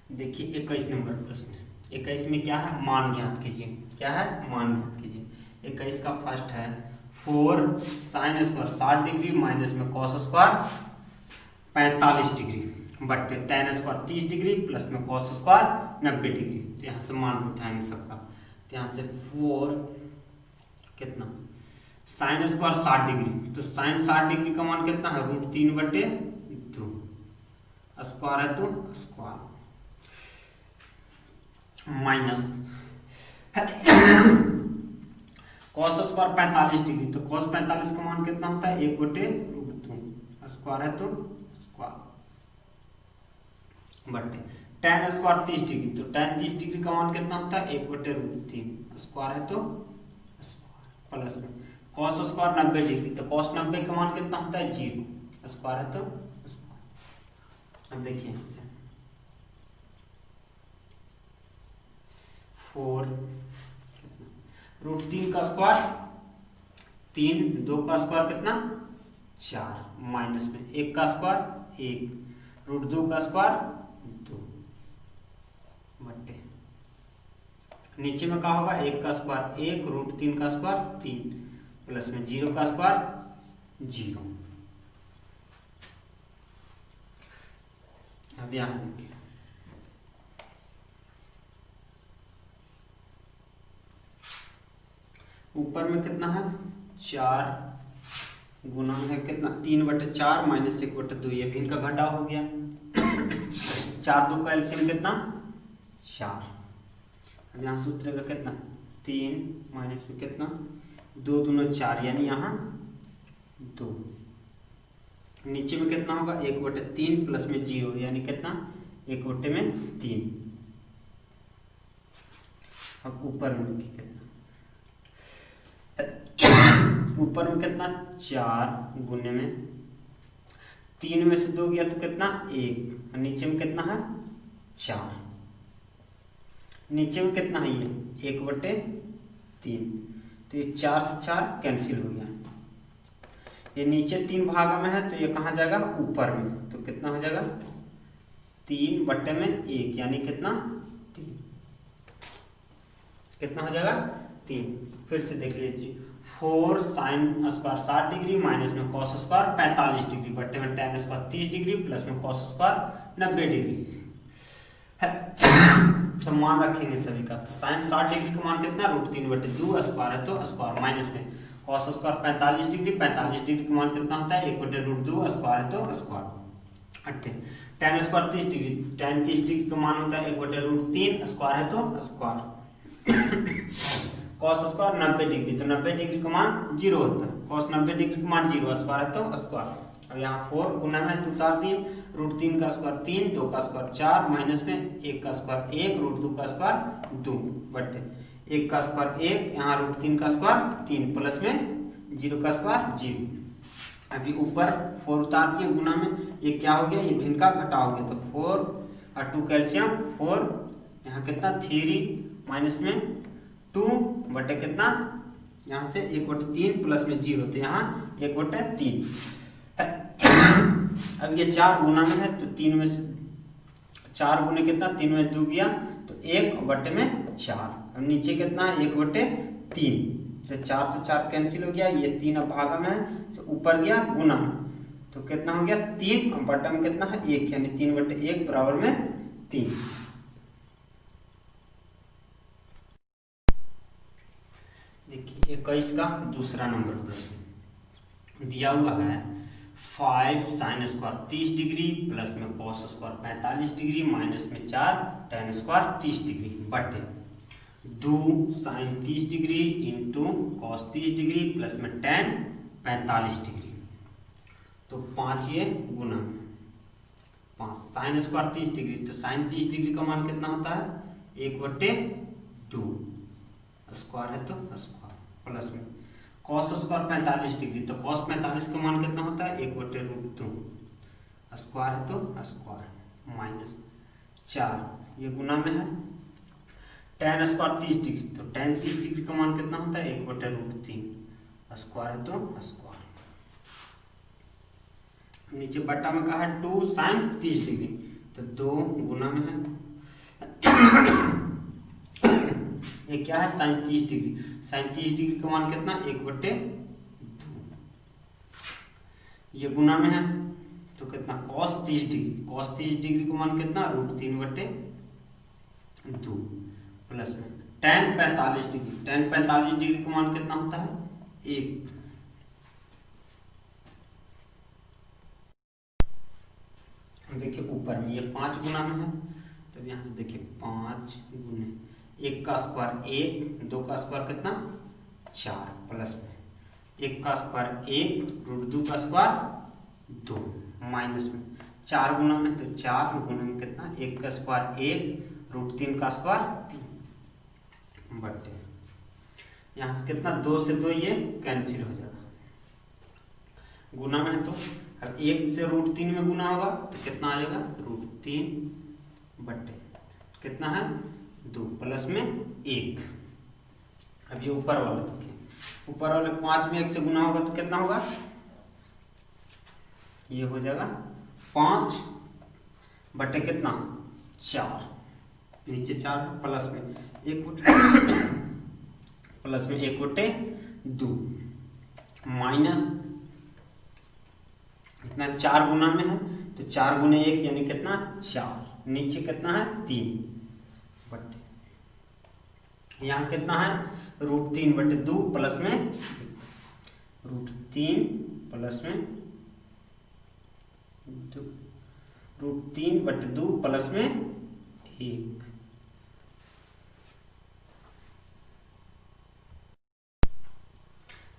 देखिए 21 नंबर प्रश्न। 21 में क्या है, मान ज्ञात कीजिए। क्या है, मान ज्ञात कीजिए। 21 का फर्स्ट है 4 साइन स्क्वायर 60 डिग्री माइनस में कॉस स्क्वायर 45 डिग्री बटे टेन स्क्वायर 30 डिग्री प्लस में कॉस स्क्वायर 90 डिग्री। तो यहाँ से मान उठाएंगे सबका। तो यहाँ से 4 कितना साइन स्क्वायर 60 डिग्री, तो साइन 60 डिग्री का मान कितना है, √3/2 स्क्वायर है तो square minus cos square 45 degree, तो कॉस 45 का मान कितना होता है, 1/√2 स्क्वायर है तो स्क्वायर बटे टेन स्क्वायर 30 डिग्री, तो टेन 30 डिग्री का मान कितना होता है, 1/√3 स्क्वायर है तो स्क्वायर प्लस में कॉस स्क्वायर 90 डिग्री, तो कॉस 90 का मान कितना होता है, 0 स्क्वायर है तो स्क्वायर। अब देखिए यहाँ से 4 √3 का स्क्वायर 3, 2 का स्क्वायर कितना 4 माइनस में 1 का स्क्वायर 1 √2 का स्क्वायर 2 बटे नीचे में क्या होगा, 1 का स्क्वायर 1 √3 का स्क्वायर 3 प्लस में 0 का स्क्वायर 0। अब यहाँ देखिए ऊपर में कितना है 4 गुना है कितना 3/4 माइनस 1/2, ये भी इनका घटा हो गया। 4 2 का एलसीएम कितना 4। अब यहाँ सूत्र का कितना 3 माइनस में कितना 2 दूना 4 यानी यहाँ 2। नीचे में कितना होगा 1/3 प्लस में 0 यानी कितना 1/3। अब ऊपर में देखिए कितना ऊपर में कितना 4 गुने में 3 में से 2 गया तो कितना 1 और नीचे में कितना है 4। नीचे में कितना है ये 1/3, तो ये 4 से 4 कैंसिल हो गया। ये नीचे 3 भाग में है तो ये कहाँ जाएगा ऊपर में, तो कितना हो जाएगा 3/1 यानी कितना 3, कितना हो जाएगा 3। फिर से देख लीजिए 4 साइन स्क्वायर 60 डिग्री माइनस में कॉस स्क्वायर 45 डिग्री बटे में टेन स्क्वायर 30 डिग्री प्लस में कॉस स्क्वायर 90 डिग्री। तो मान रखेंगे सभी का, तो साइन 60 डिग्री का मान कितना √3/2 स्क्वायर है तो स्क्वायर माइनस में कॉस स्क्वायर 45 डिग्री का मान कितना होता है 1/√2 स्क्वायर है तो स्क्वायर अट्ठे tan square 30 degree, tan 30 degree का मान होता है 1/√3 स्क्वायर है तो स्क्वायर कॉस स्क्वायर 90 डिग्री, तो 90 डिग्री का मान 0 होता है, कॉस 90 डिग्री का मान 0 स्क्वायर है तो स्क्वायर। अब यहाँ 4 गुना में तो उतार दिए, √3 का स्क्वायर 3, 2 का स्क्वायर 4 माइनस में 1 का स्क्वायर 1 √2 का स्क्वायर 2 बटे 1 का स्क्वायर 1 यहाँ √3 का स्क्वायर 3 प्लस में 0 का स्क्वायर 0। अभी ऊपर 4 उतार दिए गुना में, ये क्या हो गया, ये भिन्न का घटा हो गया, तो 4 और 2 कैल्शियम 4 यहाँ कितना 3 माइनस में 2 बटे कितना यहाँ से 1/3 प्लस में 0, तो यहाँ 1/3। अब ये 4 गुना में है तो 3 में से 4 गुने कितना 3 में 2 गया तो 1/4। अब नीचे कितना 1/3, तो 4 से 4 कैंसिल हो गया, ये 3 अब भागा में है तो ऊपर गया गुना में, तो कितना हो गया 3 और बटा में कितना है 1 यानी 3/1 बराबर में 3। देखिए 21 का दूसरा नंबर प्रश्न दिया हुआ है 5 साइन स्क्वायर 30 डिग्री प्लस में कॉस स्क्वायर 45 डिग्री माइनस में 4 टेन स्क्वायर 30 डिग्री बटे 2 sine 30 degree into cos 30 degree plus में टेन 45 डिग्री, तो 5 ये गुना 5 साइन स्क्वायर 30 डिग्री, तो साइन 30 डिग्री का मान कितना होता है 1/2 स्क्वायर है तो स्क्वायर प्लस में कॉस स्क्वायर 45 डिग्री, तो कॉस 45 का मान कितना होता है 1/√2 स्क्वायर है तो स्क्वायर माइनस 4 ये गुना में है टेन स्क्वायर 30 डिग्री, तो टेन 30 डिग्री का मान कितना होता है 1/√3 स्क्वायर है तो स्क्वायर। नीचे बट्टा में कहा है 2 साइन 30 डिग्री, तो 2 गुना में है ये क्या है 37 डिग्री। 37 डिग्री का मान कितना 1/2। ये गुना में है तो कितना cos 30 डिग्री। cos 30 डिग्री का मान कितना √3/2 प्लस में tan 45 डिग्री। tan 45 डिग्री का मान कितना होता है 1। देखिए ऊपर में ये 5 गुना में है तो यहाँ से देखिए 5 गुने 1 का स्क्वायर 1, 2 का स्क्वायर कितना 4 प्लस में 1 का स्क्वायर 1, √2 का स्क्वायर 2 माइनस में 4 गुना में तो 4 गुना में कितना 1 का स्क्वायर 1, √3 का स्क्वायर 3 बटे यहाँ से कितना 2 से 2 ये कैंसिल हो जाएगा। गुना में है तो अब 1 से √3 में गुना होगा तो कितना आ जाएगा √3 बटे कितना है 2 प्लस में 1। अब ये ऊपर वाला देखिए ऊपर वाले 5 में 1 से गुना होगा तो कितना होगा ये हो जाएगा 5 बटे कितना 4, नीचे 4 प्लस में 1/2 माइनस इतना 4 गुना में है तो 4 गुने 1 यानी कितना 4, नीचे कितना है 3 बटे यहाँ कितना है √3/2 प्लस में √3 प्लस में √3/2 प्लस में 1।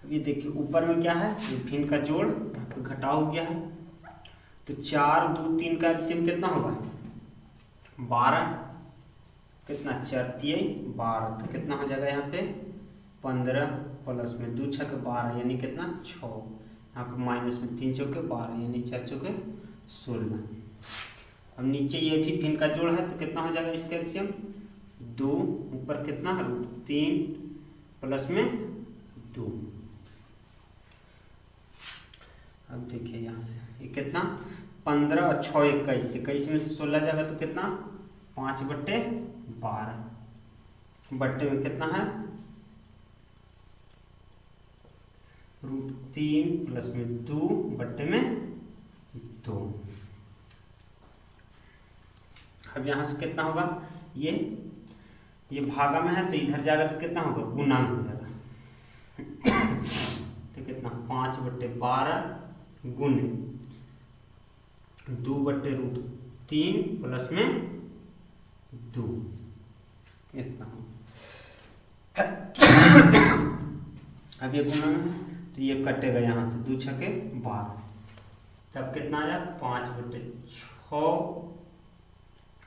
अब ये देखिए ऊपर में क्या है ये फिर का जोड़ घटाव हो गया है तो 4, 2, 3 का एलसीएम कितना होगा 12 कितना 4, 3, 12 तो कितना हो जाएगा यहाँ पे 15 प्लस में 2 6 के 12 यानी कितना 6, यहाँ पे माइनस में 3 चौके 12 यानी 4 चौके 16। अब नीचे ये भी फिर का जोड़ है तो कितना हो जाएगा इसका एलसीएम 2 ऊपर कितना √3 प्लस में 2। अब देखिए यहाँ से ये कितना 15 और 6 21, 21 में से 16 जाएगा तो कितना 5/12 बट्टे में कितना है √3 प्लस में 2 बट्टे में 2। अब यहाँ से कितना होगा ये भागा में है तो इधर जाएगा तो कितना होगा गुना में हो जाएगा तो कितना 5/12 गुने 2/√3 प्लस में 2 इतना। अब ये गुना में तो ये कटेगा यहाँ से 2 6 के 12 तब कितना आया 5/6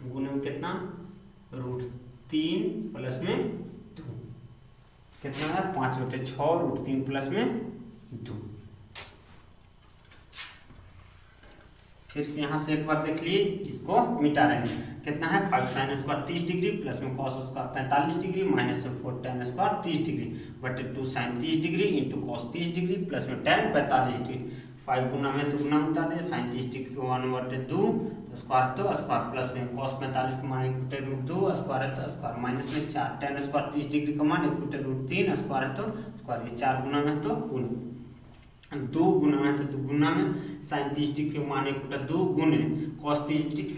गुने में कितना √3 प्लस में 2 कितना आया 5/6 √3 प्लस में 2। फिर से यहाँ से एक बार देख लिए इसको मिटा रहे हैं कितना है 5 sin स्क्वायर 30 डिग्री प्लस में cos स्क्वायर 45 डिग्री माइनस में 4 tan स्क्वायर 30 डिग्री बटे 2 sin 30 degree into cos 30 degree plus में tan 45 डिग्री 5 गुना में तो गुना में उतार दे sin 30 डिग्री को 1/2 तो स्क्वायर है तो स्क्वायर प्लस में cos 45 का मान 1/√2 स्क्वायर है तो स्क्वायर माइनस में 4 tan स्क्वायर 30 डिग्री का मान 1/√3 स्क्वायर है तो स्क्वायर ये 4 गुना में तो गुना 2 गुना में तो 2 गुना में sin 30 डिग्री मान 1/2 गुने cos 30 डिग्री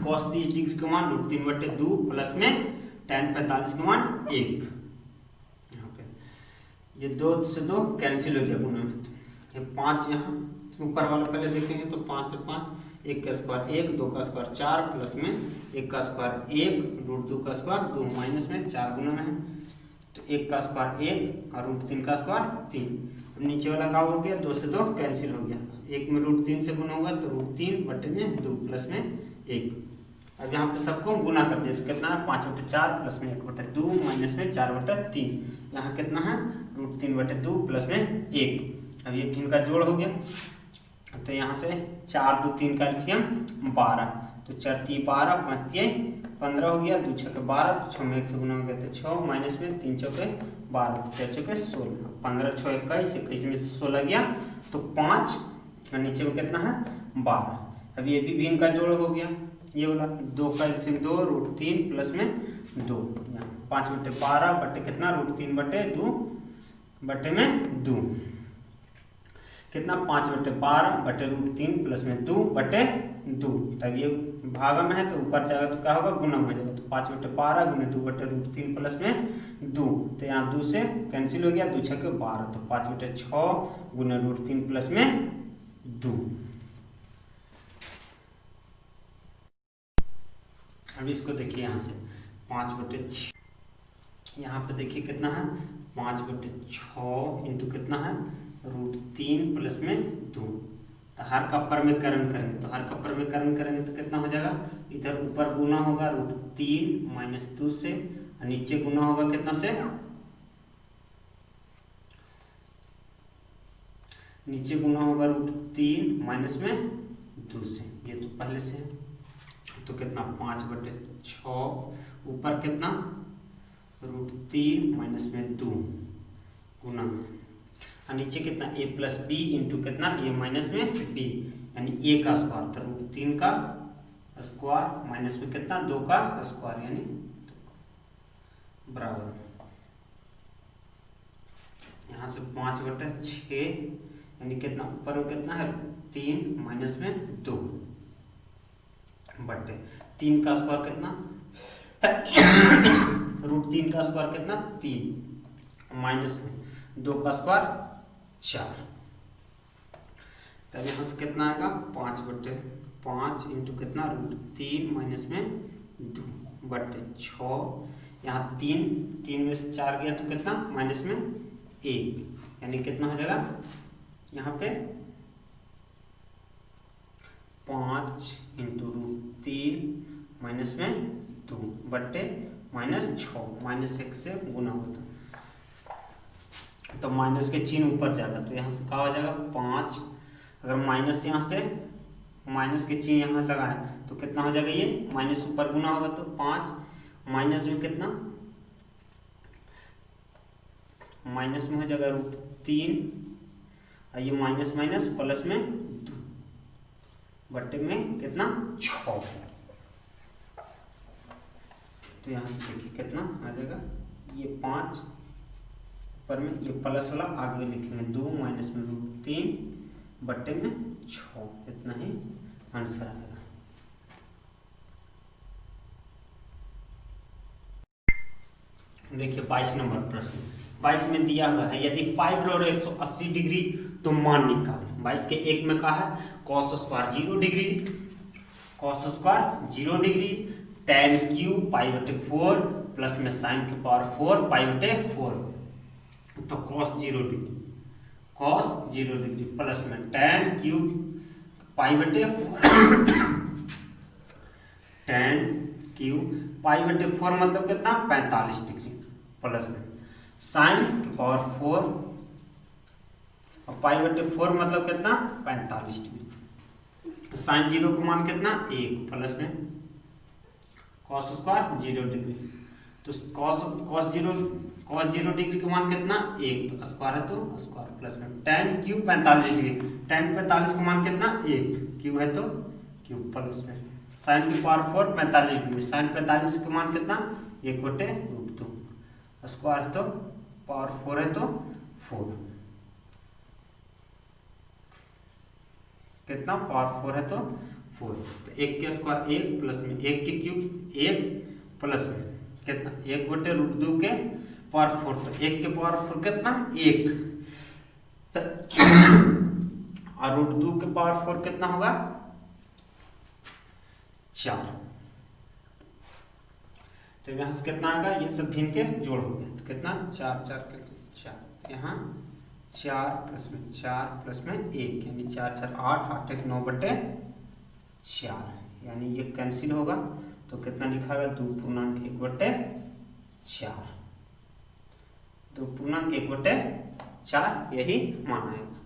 cos 30 डिग्री का मान √3/2 प्लस में tan 45 का मान 1। ये 2 से 2 कैंसिल हो गया गुना में तो ये 5 यहाँ ऊपर वाला पहले देखेंगे तो 5 से 5 1 का स्क्वायर 1, 2 का स्क्वायर 4 प्लस में 1 का स्क्वायर 1 √2 का स्क्वायर 2 माइनस में 4 गुना में है तो 1 का स्क्वायर 1 और √3 का स्क्वायर 3। नीचे वाला का हो गया 2 से 2 कैंसिल हो गया 1 में √3 से गुना होगा तो √3 बटे में 2 प्लस में 1। अब यहाँ पे सबको गुना कर दिया तो कितना है 5/4 प्लस में 1/2 माइनस में 4/3 यहाँ कितना है √3/2 प्लस में 1। अब ये फिर का जोड़ हो गया तो यहाँ से 4 2 3 का एलसीएम 12 तो 4 3 12 5 3 15 हो गया 2 6 के 12 तो 6 में 1 से गुना हो गया तो 6 माइनस में 3 चौके 12 4 चौके 16 15 6 21 21 में से 16 गया तो 5 और नीचे में कितना है 12 अब ये भी भिन्न का जोड़ हो गया, ये वाला 2 का एलसीएम 2 √3 प्लस में 2, 5/12 बटे कितना √3 बटे 2 बटे में 2 कितना 5/12 बटे √3 प्लस में 2 बटे 2। तब ये भागा में है तो ऊपर जाएगा तो क्या होगा गुना हो जाएगा, तो 5/12 गुने 2 बटे √3 प्लस में 2, तो यहाँ 2 से कैंसिल हो गया, 2 6 के 12, तो 5/6 गुने √3 प्लस में 2। अब इसको देखिए यहाँ से 5/6, यहाँ पे देखिए कितना है 5/6 इंटू कितना है √3 प्लस में 2, तो हर का परमीकरण करेंगे, तो हर का परमीकरण करेंगे तो कितना हो जाएगा, इधर ऊपर गुना होगा √3 माइनस 2 से, और नीचे गुना होगा कितना से, नीचे गुना होगा √3 माइनस में 2 से, ये तो पहले से है, तो कितना 5/6 ऊपर कितना √3 माइनस में 2 गुना, और नीचे कितना a प्लस बी इंटू कितना a माइनस में b, यानी a का स्क्वायर, तो √3 का स्क्वायर माइनस में कितना 2 का स्क्वायर, यानी बराबर, यहाँ से 5/6 यानी कितना ऊपर में कितना है 3 माइनस में 2 बटे 3 का स्क्वायर कितना √3 का स्क्वायर कितना 3 माइनस में 2 का स्क्वायर 4, तब यहाँ से कितना आएगा 5/5 इंटू कितना √3 माइनस में 2 बटे 6, यहाँ 3 में से 4 गया तो कितना माइनस में 1, यानी कितना हो जाएगा यहाँ पे 5 इंटू √3 माइनस में 2 बटे -6, -1 से गुना होता, तो माइनस के चिन्ह ऊपर जाएगा, तो यहाँ से क्या हो जाएगा 5, अगर माइनस यहाँ से माइनस के चिन्ह यहाँ लगाए तो कितना हो जाएगा, ये माइनस ऊपर गुना होगा तो 5 माइनस में कितना माइनस में हो जाएगा √3, और ये माइनस माइनस प्लस में 2 बटे में कितना 6, तो यहाँ से देखिए कितना आ जाएगा, ये 5 ऊपर में ये प्लस वाला आगे लिखेंगे 2 माइनस में √3 बटे में 6, इतना ही आंसर आएगा। देखिए 22 नंबर प्रश्न, 22 में दिया हुआ है यदि पाई बराबर 180 डिग्री तो मान निकालें। 22 के 1 में कहा है cos square 0 degree, cos square 0 degree, tan cube π/4 plus में sin के पावर 4 π/4, तो cos 0 degree, cos 0 degree plus में tan क्यूब π/4 tan क्यूब π/4 मतलब कितना 45 डिग्री, प्लस में sin के पावर 4 और π/4 मतलब कितना 45 डिग्री, sin 0 का मान कितना 1, प्लस में cos स्क्वायर 0 डिग्री, तो cos 0 डिग्री का मान कितना 1, तो स्क्वायर है तो स्क्वायर, प्लस में tan क्यूब 45 डिग्री, tan 45 का मान कितना 1, क्यूब है तो क्यूब, प्लस में sin की पावर 4 45 डिग्री, sin 45 का मान कितना 1/√2, स्क्वायर तो पावर 4 है तो 4, कितना पावर 4 है तो 4, तो 1 के स्क्वायर 1 प्लस में 1 के क्यूब 1 प्लस में कितना 1/√2 के पावर 4, तो 1 के पावर 4 कितना 1, और √2 के पावर 4 कितना होगा 4, तो यहाँ से कितना आएगा, ये सब भिन्न के जोड़ हो गया, तो कितना 4 4 के 4, यहाँ 4 प्लस में 4 प्लस में 1, यानी 4 4 8 8 1 9/4, यानी ये कैंसिल होगा, तो कितना लिखाएगा 2.1/4, 2.1/4, यही मान आएगा।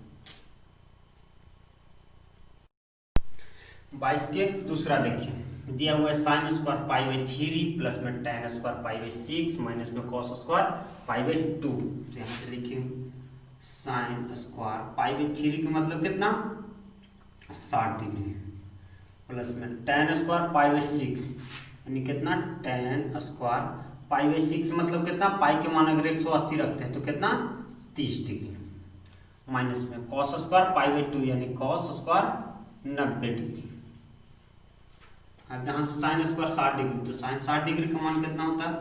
22 के दूसरा देखिए, दिया हुआ है sin स्क्वायर π/3 प्लस में tan स्क्वायर π/6 माइनस में cos स्क्वायर π/2, तो यहाँ से लिखेंगे sin स्क्वायर π/3 का मतलब कितना 60 डिग्री, प्लस में ten square pi by six, यानी कितना ten square pi by six मतलब कितना, पाई के मान अगर 180 रखते हैं तो कितना 30 डिग्री, माइनस में cos square pi by two यानी कॉस स्क्वायर 90 डिग्री। अब यहाँ से साइन स्क्वायर 60 डिग्री, तो साइन 60 डिग्री का मान कितना होता है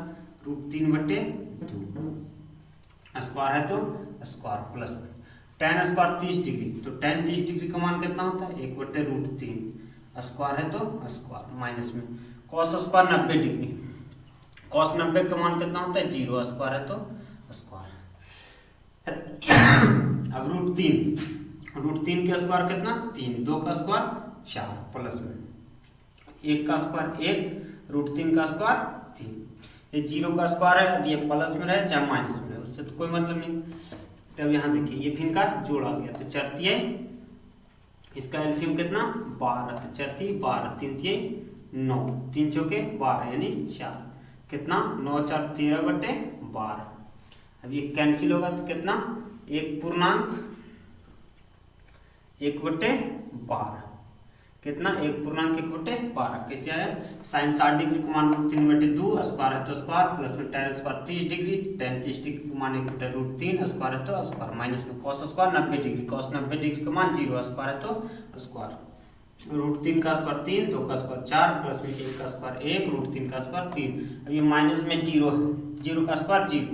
√3/2, स्क्वायर है तो स्क्वायर, प्लस में टेन स्क्वायर 30 डिग्री, तो टेन 30 डिग्री का मान कितना होता है 1/√3, स्क्वायर है तो स्क्वायर, माइनस में कॉस स्क्वायर 90 डिग्री, कॉस 90 का मान कितना होता है 0, स्क्वायर है तो स्क्वायर। अब √3 का स्क्वायर कितना 3, 2 का स्क्वायर 4, प्लस में 1 का स्क्वायर 1, √3 का स्क्वायर 3, ये 0 का स्क्वायर है, अब ये प्लस में रहे चाहे माइनस में रहे उससे तो कोई मतलब नहीं। तो अब यहाँ देखिए ये फिर का जोड़ आ गया, तो चरती है इसका एलसीएम कितना 12, तो चरती 12, 3 × 9, 3 चौके 12 यानी 4, कितना 9 × 4 13/12। अब ये कैंसिल होगा तो कितना 1/1/12, कितना 1/1/12, कैसे आया साइन 60 डिग्री का मान √3/2, स्क्वायर है तो स्क्वायर, प्लस में ten square 30 degree, tan 30 degree का मान 1/√3, स्क्वायर है तो स्क्वायर, माइनस में cos square 90 degree, cos 90 degree का मान 0, स्क्वायर है तो स्क्वायर, √3 का स्क्वायर 3, 2 का स्क्वायर 4, प्लस में 1 का स्क्वायर 1, √3 का स्क्वायर 3। अब ये माइनस में 0 है, 0 का स्क्वायर 0,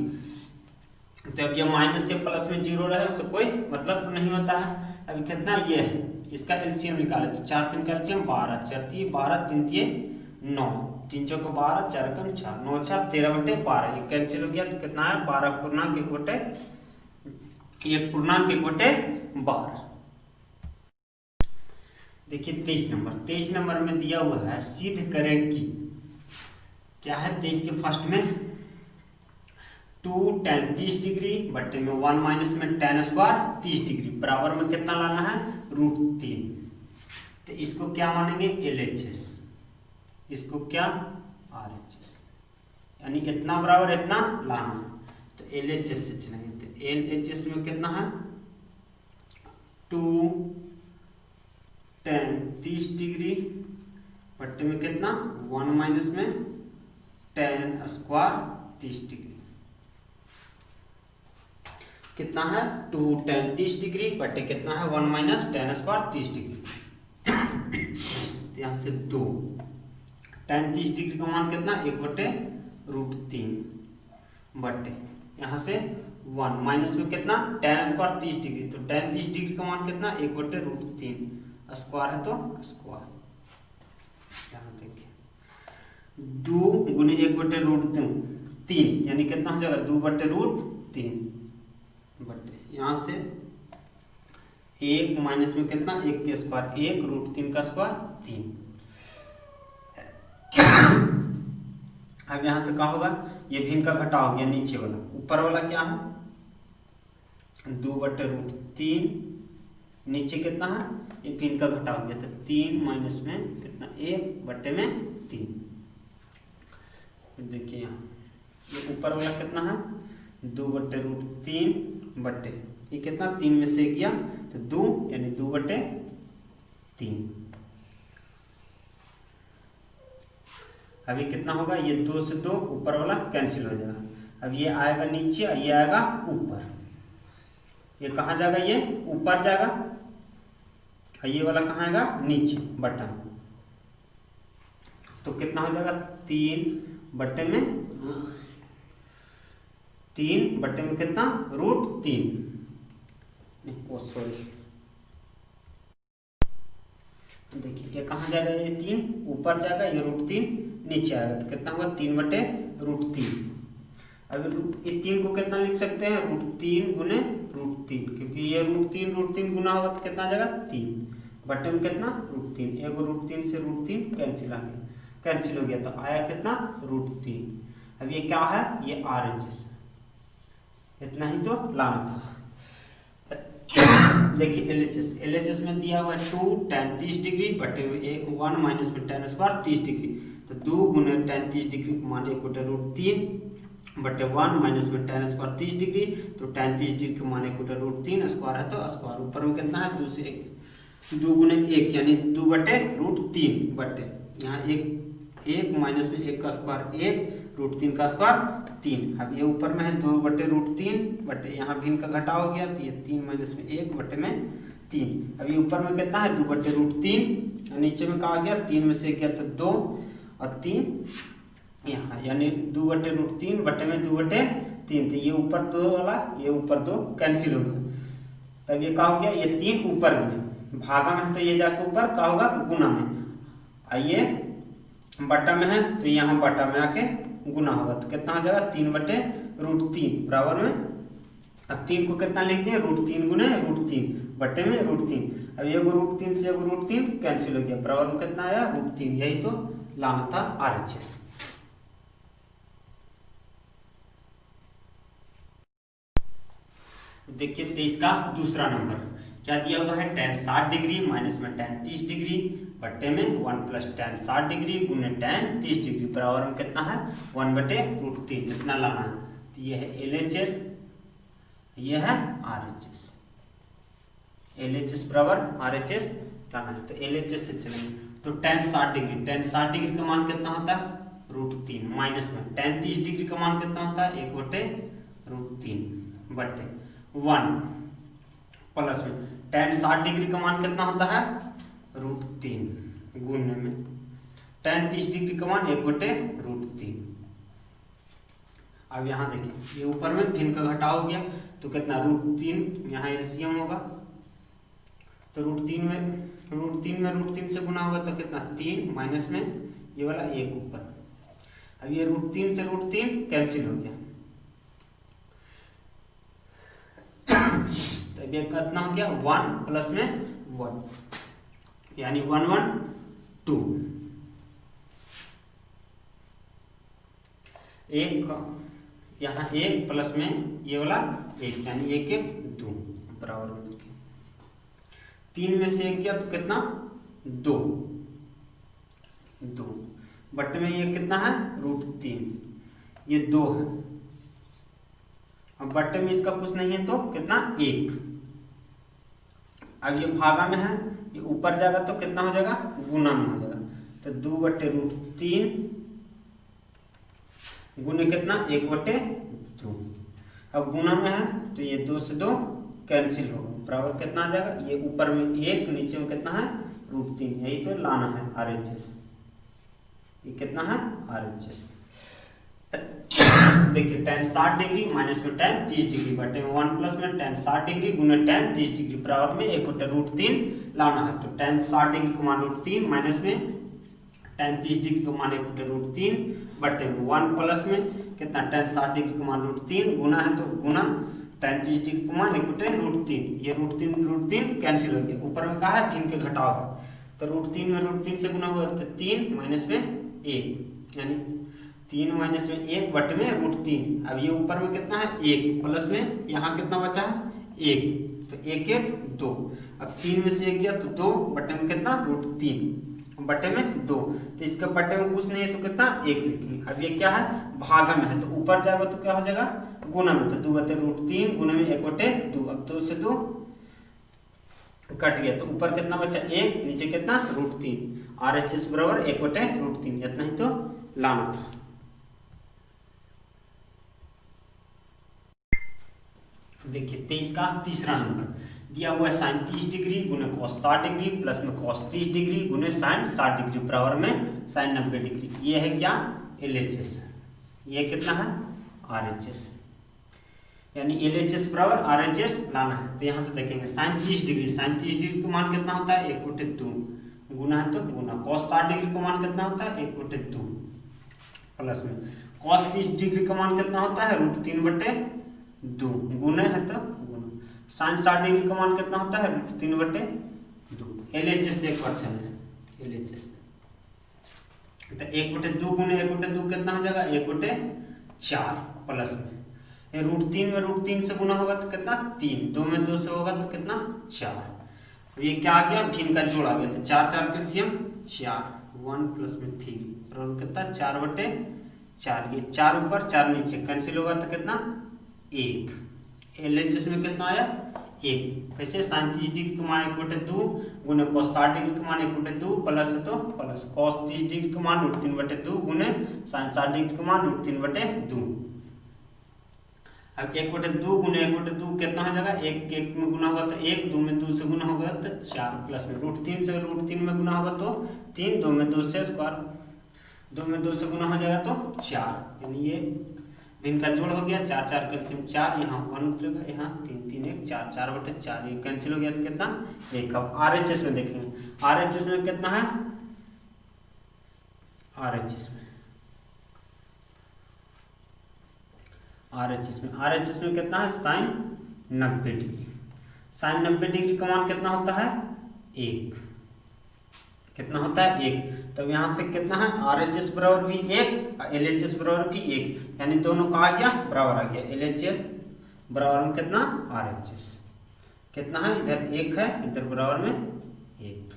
तो अब ये माइनस से प्लस में 0 रहे उससे कोई मतलब तो नहीं होता है। अभी कितना ये है इसका एलसीएम निकाले, तो 4 3 का एलसीएम 12, 4 3 12, 3 3 9, 3 चौके 12, 4 कम 4, 9 4 13/12, ये कैंसिल हो गया तो कितना है 12/1/12। देखिए 23 नंबर में दिया हुआ है सिद्ध करें कि क्या है 23 के फर्स्ट में 2 tan 30 डिग्री बट्टे में 1 माइनस में टेन स्क्वायर 30 डिग्री बराबर में कितना लाना है √3, तो इसको क्या मानेंगे LHS, इसको क्या RHS, यानी इतना बराबर इतना लाना है, तो LHS से चलेंगे, तो LHS में कितना है 2 tan 30 डिग्री बट्टे में कितना 1 माइनस में टेन स्क्वायर 30 डिग्री, कितना है 2 tan 30 डिग्री बटे कितना है 1 माइनस टेन स्क्वायर 30 डिग्री, तो यहाँ से 2 tan 30 डिग्री का मान कितना 1/√3 बटे यहाँ से 1 माइनस में कितना टेन स्क्वायर 30 डिग्री, तो tan 30 डिग्री का मान कितना 1/√3, स्क्वायर है तो स्क्वायर, यहाँ देखिए 2 गुने 1/√3 यानी कितना हो जाएगा 2/√3 बटे यहाँ से 1 माइनस में कितना 1 के स्क्वायर 1, √3 का स्क्वायर 3। अब यहाँ से क्या होगा ये भी इनका घटा हो गया, नीचे वाला ऊपर वाला क्या है 2/√3, नीचे कितना है ये भी इनका घटा हो गया, तो 3 माइनस में कितना 1 बटे में 3। देखिए यहाँ ये ऊपर वाला कितना है 2/√3 बटे ये कितना 3 में से गया तो 2 यानी 2/3। अभी कितना होगा ये 2 से 2 ऊपर वाला कैंसिल हो जाएगा, अब ये आएगा नीचे और ये आएगा ऊपर, ये कहाँ जाएगा ये ऊपर जाएगा और ये वाला कहाँ आएगा नीचे बटन, तो कितना हो जाएगा 3 बटे में कितना √3, सॉरी देखिए ये कहाँ जाएगा ये 3 ऊपर जाएगा, ये √3 नीचे आएगा, तो कितना होगा 3/√3। अब ये 3 को कितना लिख सकते हैं √3 गुने √3, क्योंकि ये √3 गुना होगा तो कितना आ जाएगा 3 बटे में कितना √3, एगो √3 से √3 कैंसिल हो गया, तो आया कितना √3। अब ये क्या है ये RHS, इतना ही तो लाना था। देखिए LHS में दिया हुआ है 2 tan 30 डिग्री बटे 1 माइनस में टेन स्क्वायर 30 डिग्री, तो 2 गुने tan 30 डिग्री को मान 1/√3 बटे 1 माइनस में टेन स्क्वायर 30 डिग्री, तो tan 30 डिग्री को मान 1/√3 स्क्वायर है तो स्क्वायर, ऊपर में कितना है 2 से 1 दो गुने एक यानी 2/√3 बटे यहाँ एक माइनस में 1 का स्क्वायर 1 √3 का स्क्वायर 3। अब ये ऊपर में है 2/√3 बटे यहाँ भिन्न का घटाव हो गया तो ये 3 माइनस में 1 बटे में 3। अब ये ऊपर में कितना है 2/√3 नीचे में कहा गया 3 में से 1 गया तो 2 और 3 यहाँ यानी 2/√3 बटे में 2/3। तो ये ऊपर 2 वाला ये ऊपर 2 कैंसिल हो गया। तब ये क्या हो गया ये 3 ऊपर में भागा में है तो ये जाके ऊपर क्या होगा गुना में। ये बटा में है तो यहाँ बटा में आके गुना होगा तो कितना हो जाएगा 3/√3 बराबर में। अब 3 को कितना लिखते हैं √3 गुने √3 बटे में √3। अब ये √3 से √3 कैंसिल हो गया बराबर में कितना आया √3। यही तो लाना था RHS। देखिए 23 का दूसरा नंबर क्या दिया हुआ है tan 60 डिग्री माइनस में tan 30 डिग्री बट्टे में 1 + tan 60 डिग्री गुने tan 30 डिग्री बराबर में कितना है 1/√3 जितना लाना है। तो ये है LHS ये है RHS। LHS बराबर RHS लाना है तो LHS से चलेंगे तो tan 60 डिग्री का मान कितना होता है √3 माइनस में tan 30 डिग्री का मान कितना होता है 1/√3 बटे 1 प्लस में tan 60 डिग्री का मान कितना होता है √3 गुने में tan 30 डिग्री का मान 1/√3। अब यहाँ देखिए ये ऊपर में भिन्न का घटाव हो गया तो कितना √3 यहाँ एलसीएम होगा तो √3 में √3 से गुना होगा तो कितना 3 माइनस में ये वाला 1 ऊपर। अब ये √3 से √3 कैंसिल हो गया तो ये कितना हो गया 1 प्लस में 1 यानी 1 1 2 1 यहाँ 1 प्लस में ये वाला 1 यानी 1 1 2 बराबर में 3 में से 1 गया तो कितना 2 बटे में ये कितना है √3 ये 2 है। अब बट्टे में इसका कुछ नहीं है तो कितना 1। अब ये भागा में है ये ऊपर जाएगा तो कितना हो जाएगा गुना में हो जाएगा तो 2/√3 गुने कितना 1/2। अब गुना में है तो ये 2 से 2 कैंसिल होगा बराबर कितना आ जाएगा ये ऊपर में 1 नीचे में कितना है √3। यही तो लाना है RHS। ये कितना है RHS देखिए tan 60 डिग्री माइनस में tan 30 डिग्री बटे में 1 प्लस में tan 60 डिग्री गुने tan 30 डिग्री बराबर में 1/√3 लाना है तो tan 60 डिग्री का मान √3 माइनस में tan 30 डिग्री का मान 1/√3 बटे में 1 प्लस में कितना tan 60 डिग्री का मान √3 गुना है तो गुना tan 30 डिग्री का मान 1/√3। ये √3 कैंसिल हो गया ऊपर में कहा है भिन्न के घटाव तो √3 में √3 से गुना हुआ तो 3 माइनस में 1 यानी 3 माइनस में 1 बटे में √3। अब ये ऊपर में कितना है 1 प्लस में यहाँ कितना बचा है 1 तो 1 1 2। अब 3 में से 1 गया तो 2 बटे में कितना √3 बटे में 2 तो इसका बटे में कुछ नहीं है तो कितना 1 लिखेंगे। अब ये क्या है भागा में है तो ऊपर जाएगा तो क्या हो जाएगा गुना में तो 2/√3 गुना में 1/2। अब 2 से 2 कट गया तो ऊपर कितना बचा 1 नीचे कितना √3। RHS बराबर 1/√3 इतना ही तो लाना था। देखिए 23 का तीसरा नंबर दिया हुआ है sin 30 डिग्री गुने cos 60 डिग्री प्लस में cos 30 डिग्री गुने sin 60 डिग्री बराबर में sin 90 डिग्री। ये है क्या LHS। ये कितना है RHS यानी LHS बराबर RHS लाना है तो यहाँ से देखेंगे sin 30 डिग्री का मान कितना होता है 1/2 गुना है तो गुना cos 60 डिग्री का मान कितना होता है 1/2 प्लस में cos 30 डिग्री का मान कितना होता है √3/2 गुना है तो गुना sin 60 डिग्री का मान कितना होता है √3/2। LHS से एक बार चलें LHS तो 1/2 गुने 1/2 कितना हो जाएगा 1/4 प्लस में √3 में √3 से गुना होगा तो कितना 3 2 में 2 से होगा तो कितना 4। ये क्या आ गया भिन्न का जोड़ आ गया तो 4 4 कैल्शियम 4 1 प्लस में 3 और कितना 4/4। ये 4 ऊपर 4 नीचे कैंसिल होगा तो कितना 1। LHS में कितना आया 1 कैसे साइन 30 डिग्री का मान 1/2 गुने cos 60 डिग्री का मान 1/2 प्लस है तो प्लस cos 30 डिग्री का मान √3/2 गुने साइन 60 डिग्री का मान √3/2। अब 1/2 गुने 1/2 कितना हो जाएगा, 1 1 में गुना होगा तो 1, 2 में 2 से गुना होगा तो 4 प्लस में √3 से √3 में गुना होगा तो 3, 2 में 2 से स्क्वायर, 2 में 2 से गुना हो जाएगा तो 4, यानी ये भिन्न का जोड़ हो गया 4 4 कैल्शियम 4, यहाँ 1 उतरेगा, यहाँ 3 3 1 4 4/4 ये कैंसिल हो गया तो कितना 1। अब RHS में देखेंगे, RHS में कितना है, RHS में कितना है साइन 90 डिग्री, साइन 90 डिग्री का मान कितना होता है 1, कितना होता है 1। तब यहाँ से कितना है RHS बराबर भी 1 और LHS बराबर भी 1, यानी दोनों का आ गया बराबर आ गया, LHS बराबर में कितना RHS कितना है, इधर 1 है इधर बराबर में 1।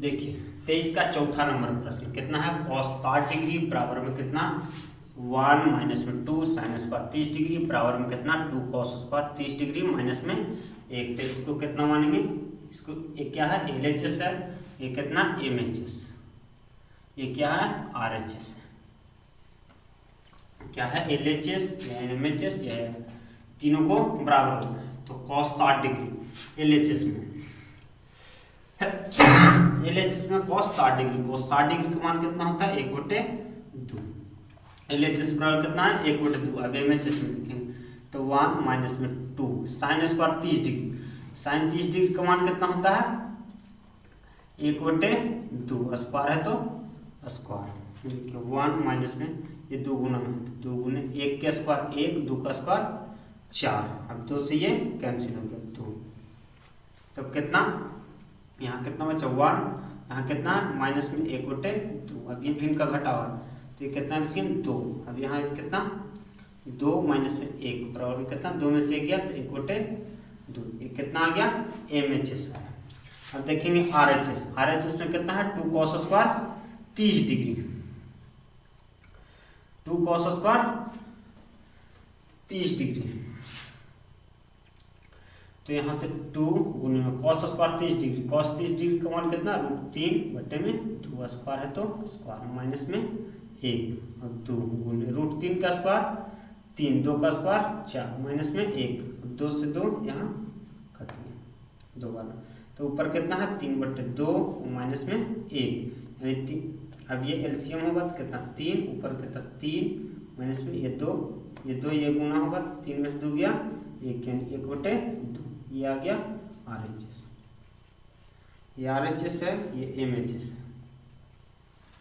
देखिए 23 का चौथा नंबर प्रश्न कितना है, cos 60 डिग्री बराबर में कितना 1 माइनस में 2 साइन स्क्वायर 30 डिग्री बराबर में कितना 2 cos स्क्वायर 30 डिग्री माइनस में 1। तो इसको कितना मानेंगे, इसको ये क्या है LHS है, ये कितना MHS, ये क्या है RHS, क्या है LHS या MHS, ये तीनों को बराबर होना है। तो cos 60 डिग्री LHS में cos 60 डिग्री, cos 60 डिग्री का मान कितना होता है 1/2, LHS बराबर कितना है 1/2। अब MHS में देखेंगे तो 1 माइनस में 2 sine square 30 degree, sine 30 degree का मान कितना होता है 1/2, स्क्वायर है तो स्क्वायर, देखिए 1 माइनस में ये 2 गुना में तो 2 गुने 1 के स्क्वायर 1, 2 का स्क्वायर 4, अब 2 से ये कैंसिल हो गया 2, तब कितना यहाँ कितना बचा 1, यहाँ कितना माइनस में 1/2, अब ये भिन्न का घटा हुआ तो ये कितना है 2, अब यहाँ कितना 2 माइनस में 1 बराबर में कितना 2 में से 1 गया तो 1/2, ये कितना आ गया MHS। अब देखेंगे RHS में कितना है 2 cos square 30 degree, 2 cos square 30 degree, तो यहाँ से 2 गुने में cos square 30 degree, cos 30 degree का मान कितना √3/2 स्क्वायर है तो स्क्वायर माइनस में 1 और 2 गुने √3 का स्क्वायर 3, 2 का स्क्वायर 4 माइनस में 1, 2 से 2 यहाँ कट गया 2 बार, तो ऊपर कितना है 3/2 माइनस में 1, यानी 3। अब ये एलसीएम होगा तो कितना 3, ऊपर कितना 3 माइनस में ये 2, ये गुना होगा तो 3 में से 2 गया 1, यानी 1/2, ये आ गया RHS, ये RHS है, ये MHS है,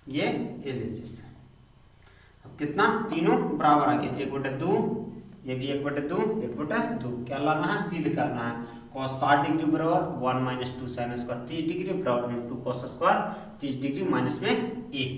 ये LHS है। अब कितना तीनों बराबर आ गया 1/2, ये भी 1/2, क्या लाना है सिद्ध करना है, cos 60 डिग्री बराबर 1 माइनस 2 साइन स्क्वायर 30 डिग्री बराबर में 2 cos स्क्वायर 30 डिग्री माइनस में 1।